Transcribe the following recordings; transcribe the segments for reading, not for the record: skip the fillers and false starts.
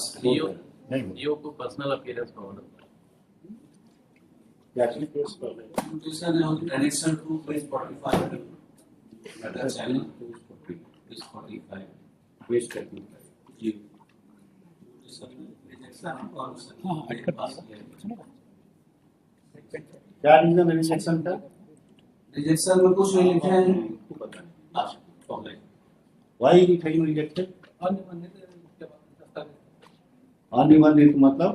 CEO को personal appearance मांगना connection to page 45 data channel page 45 page 35 जी क्या reason है रिजेक्शन का? रिजेक्शन में कुछ नहीं लिखे हैं Why it has been rejected? अनिबंधित मतलब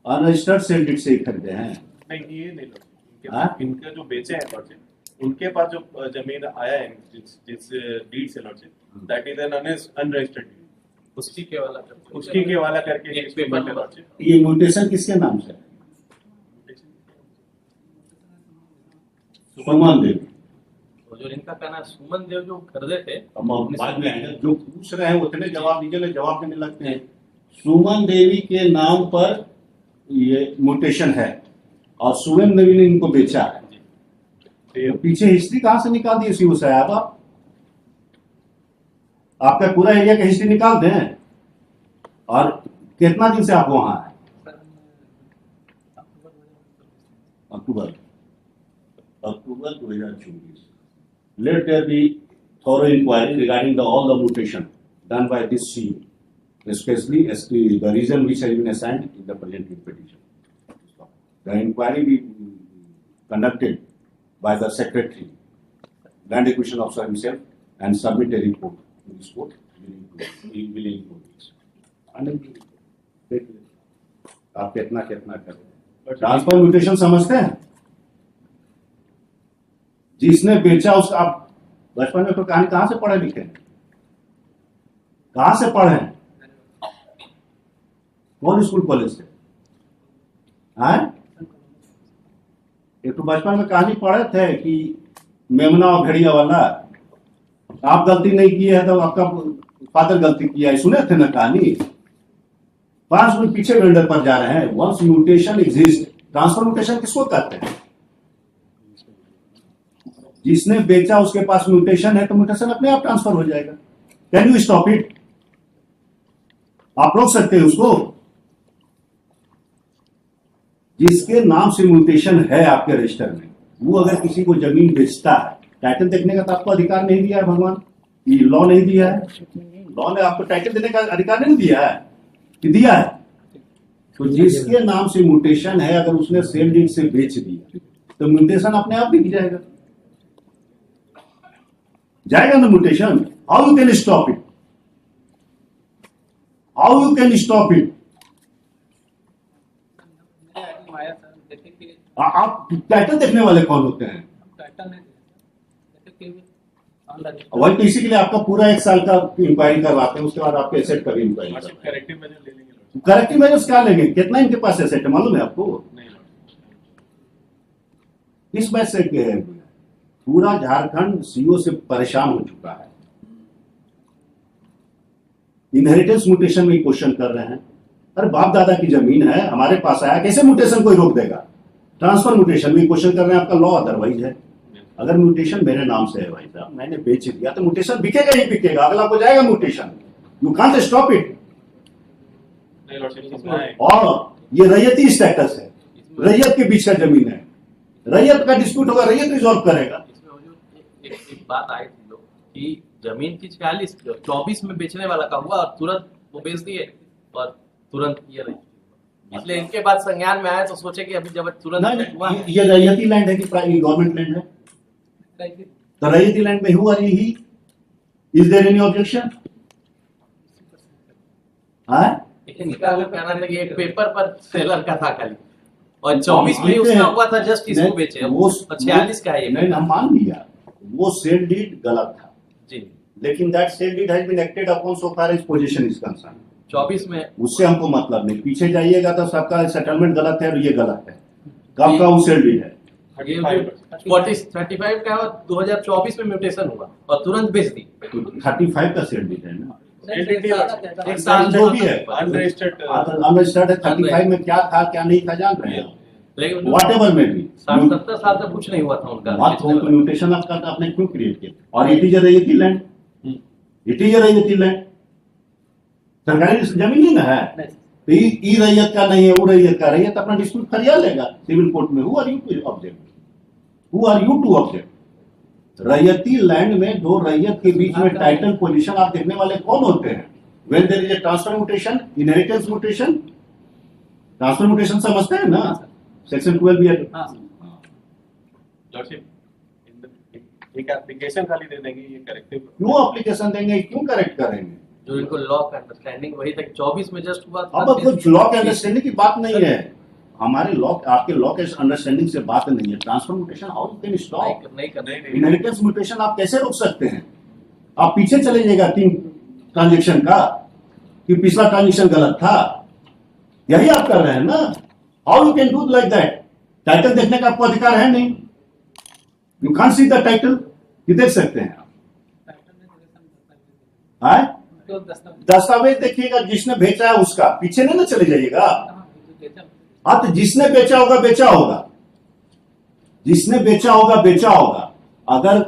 अनरजिस्टर्ड सेल डीड से खरीदे हैं। नहीं ये नहीं लो इनका जो बेचे हैं लॉर्डशिप उनके पास जो जमीन आया है जिस डीड से lordship that is an unregistered उसकी के वाला करके एक पेपर में लॉर्डशिप। ये म्यूटेशन किसके नाम से है? सुमन देव। जो इनका कहना सुमन देव जो खरीदे थे बाद में जो पूछ रहे हैं उतने जवाब दीजिए, जवाब देने लगते हैं। सुमन देवी के नाम पर ये म्यूटेशन है और सुमन देवी ने इनको बेचा है। तो पीछे हिस्ट्री कहां से निकाल दी सीओ साहब? आपका पूरा एरिया का हिस्ट्री निकाल दें। और कितना दिन से आप वहां हैं? अक्टूबर 2024। Let there be thorough inquiry regarding all the mutation done by this CEO, especially as to the reason which has been assigned in the present petition. The inquiry be conducted by the secretary, land acquisition officer himself, and submit a report to this court within 4 weeks. आप कितना करें? Transfer mutation समझते हैं? जिसने बेचा उसका आप बचपन में तो कहानी कहां से पढ़े लिखे हैं? कहां से पढ़े हैं? कौन स्कूल कॉलेज से? एक तो बचपन में कहानी पढ़े थे कि मेमना और भेड़िया वाला। आप गलती नहीं की है तो आपका फादर गलती किया है, सुने थे ना कहानी? 5 मिनट पीछे वेंडर पर जा रहे हैं। Once mutation exist, transfer mutation किसको कहते हैं? जिसने बेचा उसके पास म्यूटेशन है तो म्यूटेशन अपने आप ट्रांसफर हो जाएगा। Can you stop it? आप रोक सकते हैं उसको? जिसके नाम से म्यूटेशन है आपके रजिस्टर में, वो अगर किसी को जमीन बेचता है, टाइटल देखने का तो आपको अधिकार नहीं दिया है भगवान, ये लॉ नहीं दिया है। लॉ ने आपको टाइटल देने का अधिकार नहीं दिया है कि दिया है? तो जिसके नाम से म्यूटेशन है अगर उसने सेल डीड से बेच दिया तो म्यूटेशन अपने आप बिक जाएगा। जाएगा ना mutation? How you can stop it? How you can stop it? आप टाइटल देखने वाले कौन होते हैं? वही तो इसी के लिए आपका पूरा 1 साल का इंक्वायरी करवाते हैं, उसके बाद आपके एसेट का भी इंक्वायरी करते हैं। करेक्टिव मेजर ले लेंगे। करेक्टिव मेजर्स क्या लेंगे? कितना इनके पास एसेट है मालूम है आपको? इस बात से पूरा झारखंड सीओ से परेशान हो चुका है। इनहेरिटेंस म्यूटेशन में क्वेश्चन कर रहे हैं। अरे बाप दादा की जमीन है, हमारे पास आया, कैसे म्यूटेशन कोई रोक देगा? ट्रांसफर म्यूटेशन में क्वेश्चन कर रहे हैं, आपका लॉ अदरवाइज है। अगर म्यूटेशन मेरे नाम से है भाई साहब, मैंने बेच दिया तो म्यूटेशन बिकेगा ही बिकेगा, अगला को जाएगा mutation. You can't stop it. और ये रैयती स्टेटस है, रैयत के बीच का जमीन है, रैयत का डिस्प्यूट होगा, रैयत रिजॉल्व करेगा। एक बात आई थी लोग कि जमीन की 24 में बेचने वाला का हुआ और तुरंत वो बेच दिए और तुरंत ये रही, इसलिए इनके बाद संज्ञान में आया तो सोचे कि अभी जब तुरंत हुआ। ये रैयती लैंड है कि गवर्नमेंट लैंड है? तो रैयती लैंड में हुआ ही, इज देयर एनी ऑब्जेक्शन? कहना था कि एक पेपर पर सेलर का था खाली और 24 में उसका हुआ था, जस्ट इसको बेचे। वो 46 का है। नहीं, हम मान लिया वो सेल डीड गलत था जी, लेकिन that sale deed has been acted upon so far as position is concerned. 24 में उससे हमको मतलब नहीं। पीछे जाइएगा तो सबका सेटलमेंट गलत है और ये गलत है। कब का वो सेल डीड है? 35 का 2024 में म्यूटेशन हुआ और तुरंत बेच दी। 35 का सेल डीड है ना? एक साल जो भी है अनरजिस्टर्ड है। 35 में क्या था क्या नहीं था जान रहे हैं? लेकिन whatever may be. 60-70 साल तक कुछ नहीं हुआ था उनका बात हो तो म्यूटेशन आपने क्यों क्रिएट किया? और it is a raiyati land, it is a raiyati land, सरकारी जमीन ही ना है, तो ई रैयत का नहीं है, वो रैयत का, रैयत अपना डिस्प्यूट फरियाद लेगा सिविल कोर्ट में। Who are you to object? Who are you to object? रैयती लैंड में दो रैयत के बीच में टाइटल पोजीशन आप देखने वाले कौन होते हैं? When there is a transfer mutation, inheritance mutation, transfer mutation समझते हैं ना, सेक्शन 12 भी लॉर्डशिप एक एप्लीकेशन खाली दे देंगे, ये करेक्टिव क्यों एप्लीकेशन देंगे, क्यों करेक्ट करेंगे? जो इनको लॉ का अंडरस्टैंडिंग वही तक 24 में जस्ट हुआ था। अब कुछ लॉ के अंडरस्टैंडिंग की बात नहीं है, हमारे लॉ, आपके लॉ के अंडरस्टैंडिंग से बात नहीं है। Transfer mutation how you can stop? नहीं करना इनहेरिटेंस म्यूटेशन आप कैसे रोक सकते हैं? आप पीछे चले जाएगा 3 ट्रांजेक्शन का कि पिछला ट्रांजेक्शन गलत था, यही आप कर रहे हैं ना। How you can do like that? Title देखने का आपको अधिकार है नहीं, you can't see the title, ये देख सकते हैं आप। दस्तावेज देखिएगा, जिसने बेचा है उसका, पीछे नहीं ना चले जाइएगा। हाँ, तो जिसने बेचा होगा बेचा होगा, जिसने बेचा होगा बेचा होगा। अगर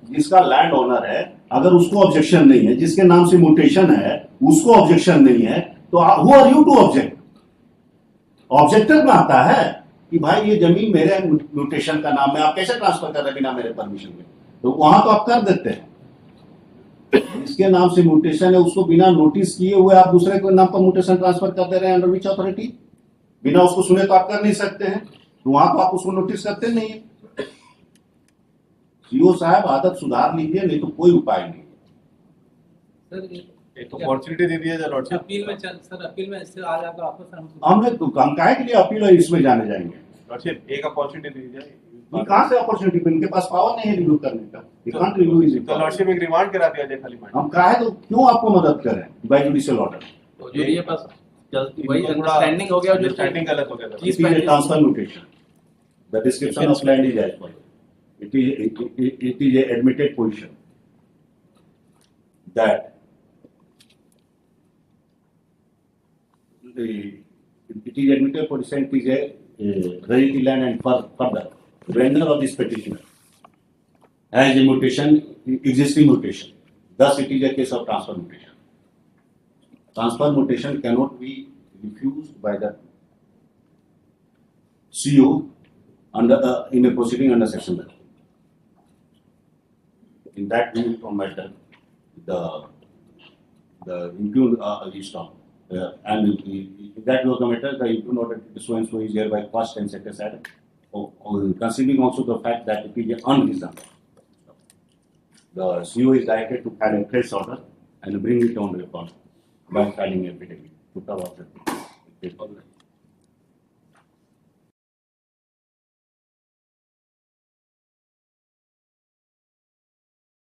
जिसका लैंड ओनर है, अगर उसको ऑब्जेक्शन नहीं है, जिसके नाम से म्यूटेशन है उसको ऑब्जेक्शन नहीं है, तो who are you to object? Objector में आता है कि भाई ये जमीन मेरे म्यूटेशन का नाम है, आप कैसे ट्रांसफर कर रहे हैं बिना मेरे परमिशन के? तो वहां तो आप कर देते हैं। जिसके नाम से म्यूटेशन है उसको बिना नोटिस किए हुए आप दूसरे के नाम पर म्यूटेशन ट्रांसफर कर दे रहे हैं। Under which authority? बिना उसको सुने तो आप कर नहीं सकते हैं, तो वहां तो आप उसको नोटिस करते नहीं है। सीओ साहब आदत सुधार लीजिए, नहीं तो कोई उपाय नहीं। एक अपॉर्चुनिटी दे दिया जाए लॉर्डशिप। अपील में सर अपील में इससे आ जाएगा आपको सर। हमने तो हम काहे के लिए अपील है इसमें जाने जाएंगे? लॉर्डशिप एक अपॉर्चुनिटी दे दी जाए। ये कहां से अपॉर्चुनिटी? इनके पास पावर नहीं है रिव्यू करने का, ये कांट रिव्यू इज। तो लॉर्डशिप एक रिमांड करा दिया जाए खाली माइंड। हम काहे तो क्यों आपको मदद करें बाय जुडिशियल ऑर्डर? तो जो ये बस जल्दी वही अंडरस्टैंडिंग हो गया, जो अंडरस्टैंडिंग गलत हो गया था। It is a transfer mutation. The description of land is as follows. It is a admitted position that it is admitted position it is a royalty land, and further vendor of this petitioner has a mutation, existing mutation. Thus, it is a case of transfer mutation. Transfer mutation cannot be refused by the CO under in a proceeding under section 11. In that uniform matter, the impugned is found. And in that was the matter, the impugned order to so and so is hereby quashed and set aside, considering also the fact that it is unreasonable. The CO is directed to file a fresh order and bring it on record by filing a affidavit.